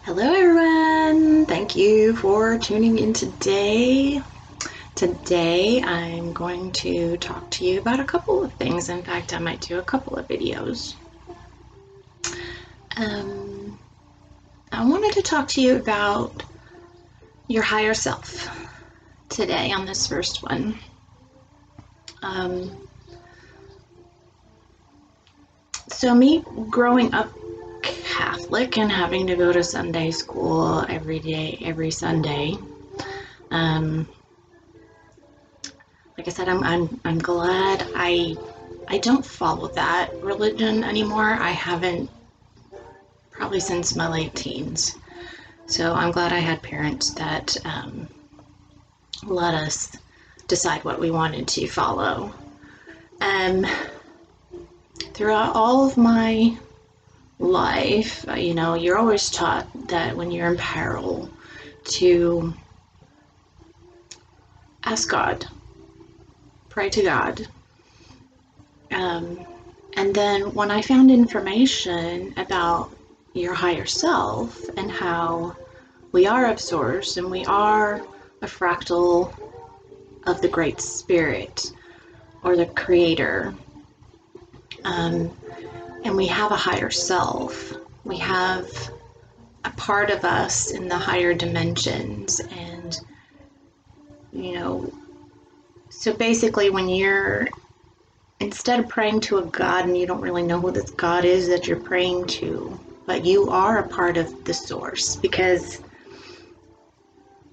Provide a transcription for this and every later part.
Hello, everyone. Thank you for tuning in today. Today, I'm going to talk to you about a couple of things. In fact, I might do a couple of videos. I wanted to talk to you about your higher self today on this first one. So me growing up Catholic and having to go to Sunday school every day, every Sunday. Like I said, I'm glad I don't follow that religion anymore. I haven't probably since my late teens. So I'm glad I had parents that let us decide what we wanted to follow. Throughout all of my life, you're always taught that when you're in peril to ask God, pray to God. And then when I found information about your higher self and how we are of source and we are a fractal of the Great Spirit or the Creator, and we have a higher self. We have a part of us in the higher dimensions. And, so basically when you're, instead of praying to a God and you don't really know who this God is that you're praying to, but you are a part of the source, because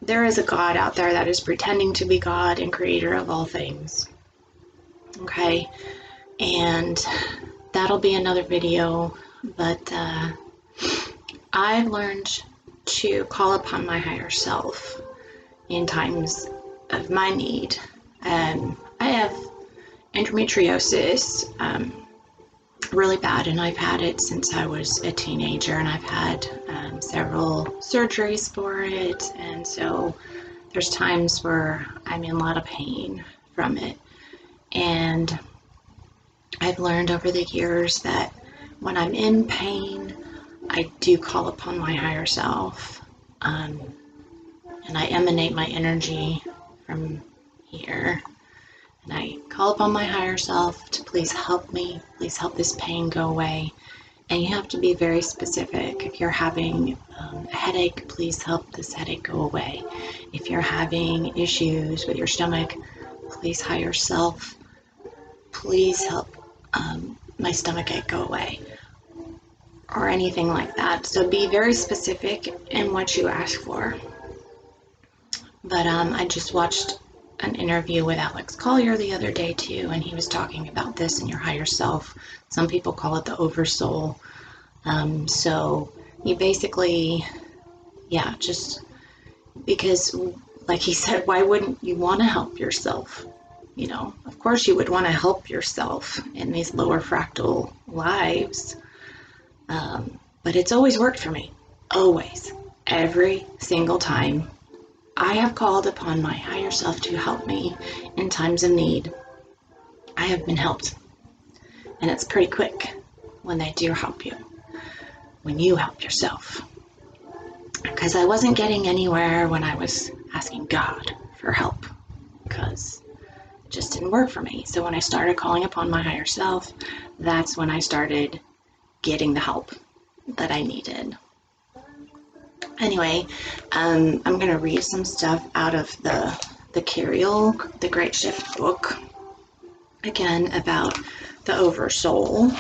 there is a God out there that is pretending to be God and creator of all things. Okay? And that'll be another video, but I've learned to call upon my higher self in times of my need. I have endometriosis, really bad, and I've had it since I was a teenager, and I've had several surgeries for it, and so there's times where I'm in a lot of pain from it. And I've learned over the years that when I'm in pain, I do call upon my higher self, and I emanate my energy from here. And I call upon my higher self to please help me, please help this pain go away. And you have to be very specific. If you're having a headache, please help this headache go away. If you're having issues with your stomach, please higher self, please help my stomach ache go away, or anything like that. So be very specific in what you ask for. But I just watched an interview with Alex Collier the other day too, and he was talking about this in your higher self. Some people call it the Oversoul. So you basically, just because, like he said, why wouldn't you want to help yourself? Of course you would want to help yourself in these lower fractal lives. But it's always worked for me. Always. Every single time I have called upon my higher self to help me in times of need, I have been helped. And it's pretty quick when they do help you, when you help yourself. Because I wasn't getting anywhere when I was asking God for help, because it just didn't work for me. So when I started calling upon my higher self, that's when I started getting the help that I needed. Anyway, I'm going to read some stuff out of the Curial, the Great Shift book, again, about the Oversoul.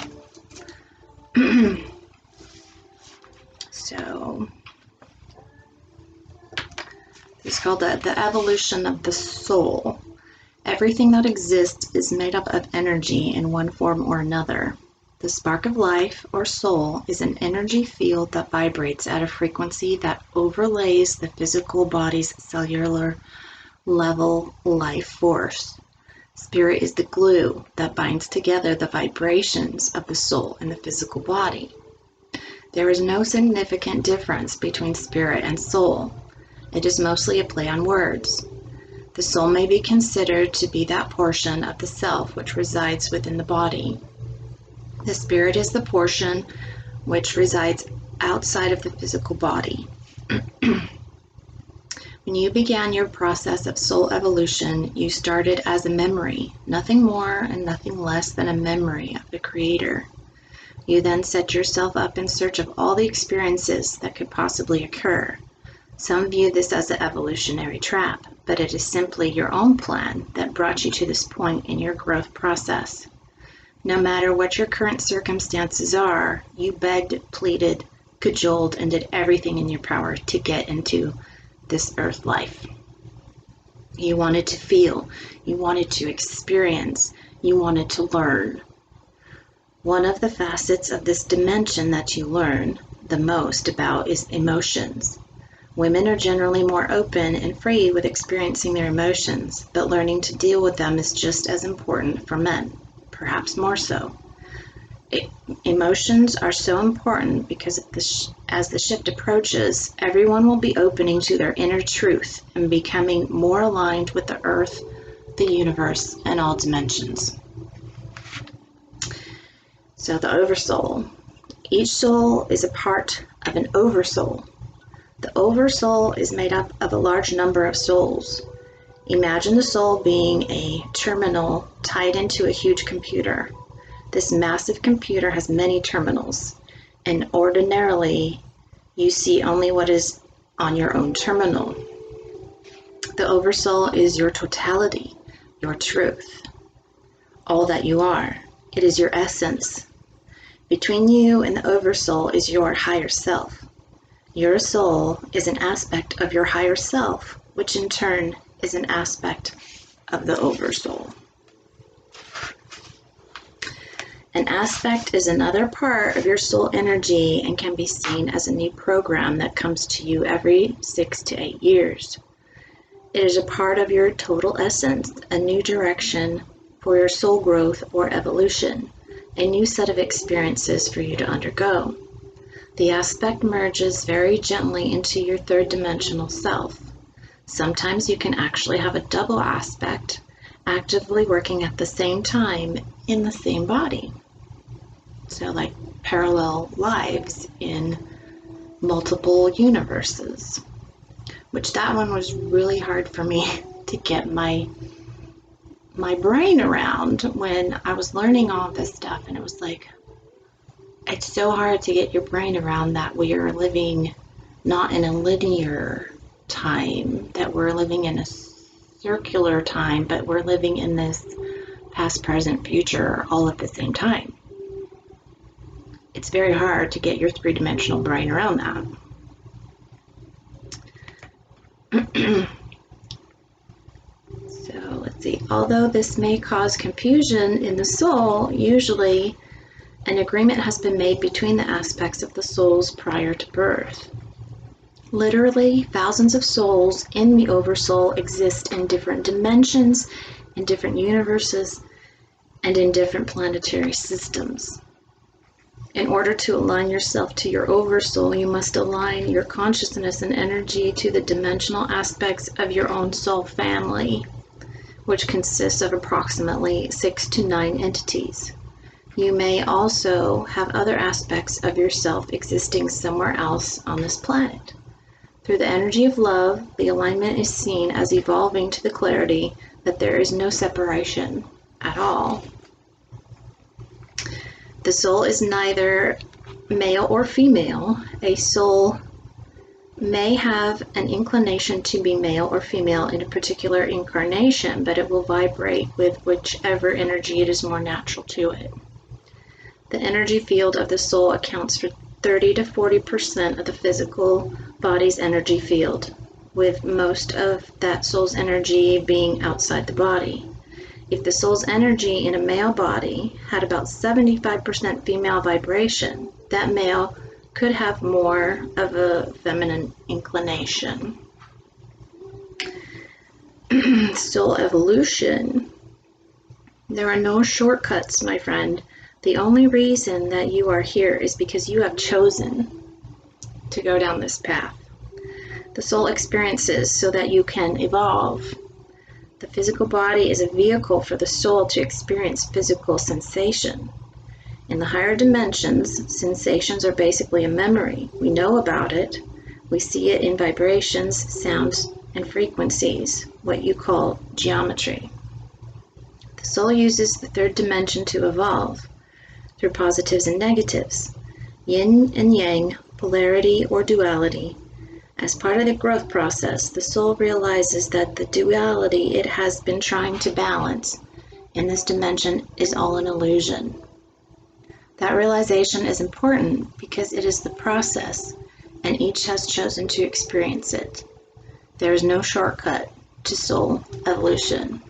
So, it's called the Evolution of the Soul. Everything that exists is made up of energy in one form or another. The spark of life, or soul, is an energy field that vibrates at a frequency that overlays the physical body's cellular level life force. Spirit is the glue that binds together the vibrations of the soul and the physical body. There is no significant difference between spirit and soul. It is mostly a play on words. The soul may be considered to be that portion of the self which resides within the body. The spirit is the portion which resides outside of the physical body. When you began your process of soul evolution, you started as a memory, nothing more and nothing less than a memory of the Creator. You then set yourself up in search of all the experiences that could possibly occur. Some view this as an evolutionary trap, but it is simply your own plan that brought you to this point in your growth process. No matter what your current circumstances are, you begged, pleaded, cajoled, and did everything in your power to get into this earth life. You wanted to feel, you wanted to experience, you wanted to learn. One of the facets of this dimension that you learn the most about is emotions. Women are generally more open and free with experiencing their emotions, but learning to deal with them is just as important for men, perhaps more so. Emotions are so important because as the shift approaches, everyone will be opening to their inner truth and becoming more aligned with the earth, the universe, and all dimensions. So the Oversoul. Each soul is a part of an Oversoul. The Oversoul is made up of a large number of souls. Imagine the soul being a terminal tied into a huge computer. This massive computer has many terminals, and ordinarily you see only what is on your own terminal. The Oversoul is your totality, your truth, all that you are. It is your essence. Between you and the Oversoul is your higher self. Your soul is an aspect of your higher self, which in turn is an aspect of the Oversoul. An aspect is another part of your soul energy and can be seen as a new program that comes to you every 6 to 8 years. It is a part of your total essence, a new direction for your soul growth or evolution, a new set of experiences for you to undergo. The aspect merges very gently into your third dimensional self. Sometimes you can actually have a double aspect, actively working at the same time in the same body. So like parallel lives in multiple universes, which that one was really hard for me to get my brain around when I was learning all this stuff. And it was like, it's so hard to get your brain around that we are living not in a linear time, that we're living in a circular time, but we're living in this past, present, future all at the same time. It's very hard to get your three-dimensional brain around that. So let's see. Although this may cause confusion in the soul, usually an agreement has been made between the aspects of the souls prior to birth. Literally, thousands of souls in the Oversoul exist in different dimensions, in different universes, and in different planetary systems. In order to align yourself to your Oversoul, you must align your consciousness and energy to the dimensional aspects of your own soul family, which consists of approximately 6 to 9 entities. You may also have other aspects of yourself existing somewhere else on this planet. Through the energy of love, the alignment is seen as evolving to the clarity that there is no separation at all. The soul is neither male or female. A soul may have an inclination to be male or female in a particular incarnation, but it will vibrate with whichever energy it is more natural to it. The energy field of the soul accounts for 30 to 40% of the physical body's energy field, with most of that soul's energy being outside the body. If the soul's energy in a male body had about 75% female vibration, that male could have more of a feminine inclination. Soul evolution. There are no shortcuts, my friend. The only reason that you are here is because you have chosen to go down this path. The soul experiences so that you can evolve. The physical body is a vehicle for the soul to experience physical sensation. In the higher dimensions, sensations are basically a memory. We know about it. We see it in vibrations, sounds, and frequencies, what you call geometry. The soul uses the third dimension to evolve through positives and negatives, yin and yang, polarity or duality. As part of the growth process, the soul realizes that the duality it has been trying to balance in this dimension is all an illusion. That realization is important because it is the process, and each has chosen to experience it. There is no shortcut to soul evolution.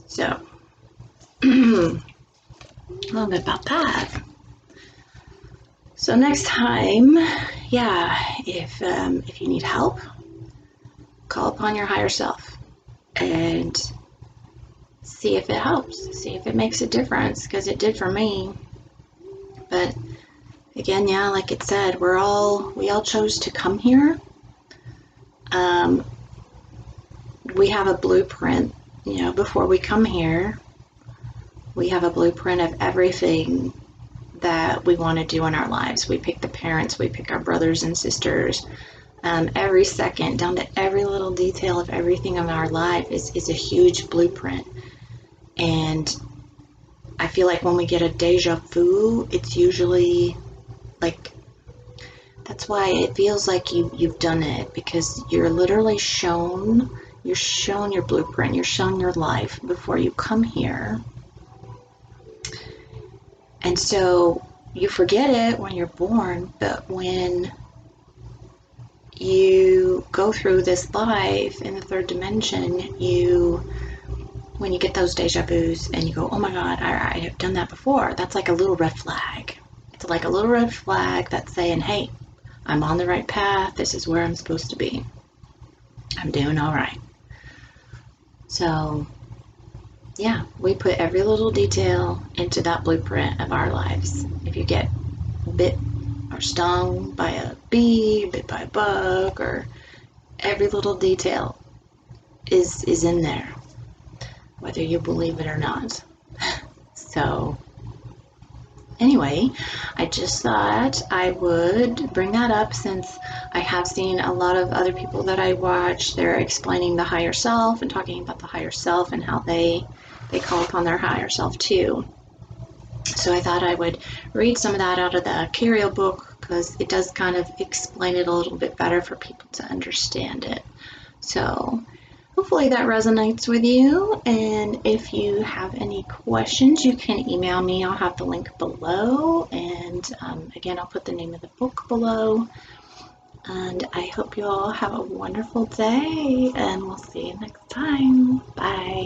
So, a little bit about that. So next time, if you need help, call upon your higher self and see if it helps, see if it makes a difference, because it did for me. But again, yeah, like it said, we all chose to come here. We have a blueprint, before we come here. We have a blueprint of everything that we want to do in our lives. We pick the parents, we pick our brothers and sisters. Every second, down to every little detail of everything in our life is a huge blueprint. And I feel like when we get a deja vu, it's usually like, that's why it feels like you've done it, because you're literally shown your blueprint, you're shown your life before you come here. And so you forget it when you're born, but when you go through this life in the third dimension, when you get those deja vus and you go, oh my God, I have done that before, that's like a little red flag. It's like a little red flag that's saying, hey, I'm on the right path, this is where I'm supposed to be. I'm doing all right. So yeah, we put every little detail into that blueprint of our lives. If you get bit or stung by a bee, bit by a bug, or every little detail is in there, whether you believe it or not. So anyway, I just thought I would bring that up, since I have seen a lot of other people that I watch, they're explaining the higher self and talking about the higher self and how they call upon their higher self too. So I thought I would read some of that out of the Curial book, because it does kind of explain it a little bit better for people to understand it. So hopefully that resonates with you, and if you have any questions, you can email me. I'll have the link below, and again, I'll put the name of the book below. And I hope you all have a wonderful day, and we'll see you next time. Bye.